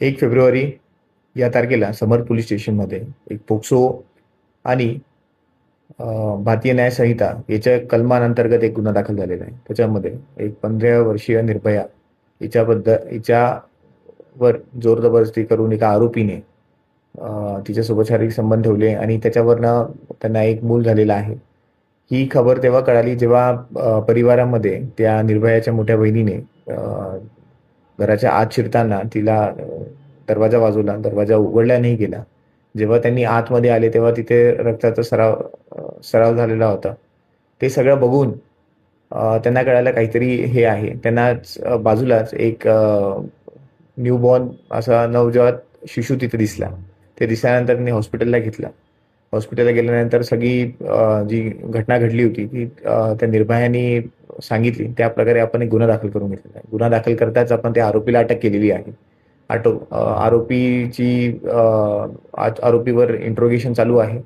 1 February या तारखेला समर police स्टेशनमध्ये एक पोक्सो आणि भारतीय न्याय संहिता याच्या कलमांतर्गत एक गुन्हा दाखल झालेला आहे. त्याच्यामध्ये एक 15 वर्षीय निर्भया हिच्यावर जोर जबरदस्ती करून एका आरोपीने तिच्यासोबत शारीरिक संबंध ठेवले आणि त्याच्यावरनं त्यांना एक मूल झालेलं आहे. ही खबर तेव्हा कळाली जेव्हा परिवारामध्ये त्या निर्भयाच्या मोठ्या बहिणीने घराच्या आत शिरताना तिला दरवाजा वाजवला, दरवाजा उघडला नाही गेला. जेव्हा त्यांनी आतमध्ये आले तेव्हा तिथे रक्ताचा सराव झालेला होता. ते सगळं बघून त्यांना कळालं काहीतरी हे आहे. त्यांनाच बाजूलाच एक न्यूबॉर्न असा नवजात शिशू तिथे दिसला. ते दिसल्यानंतर त्यांनी हॉस्पिटलला घेतला. हॉस्पिटलला गेल्यानंतर सगळी जी घटना घडली होती ती त्या निर्भयाने सांगितली. त्याप्रकारे आपण एक गुन्हा दाखल करून घेतलेला आहे. गुन्हा दाखल करताच आपण त्या आरोपीला अटक केलेली आहे. आरोपीवर इंट्रोगेशन चालू आहे.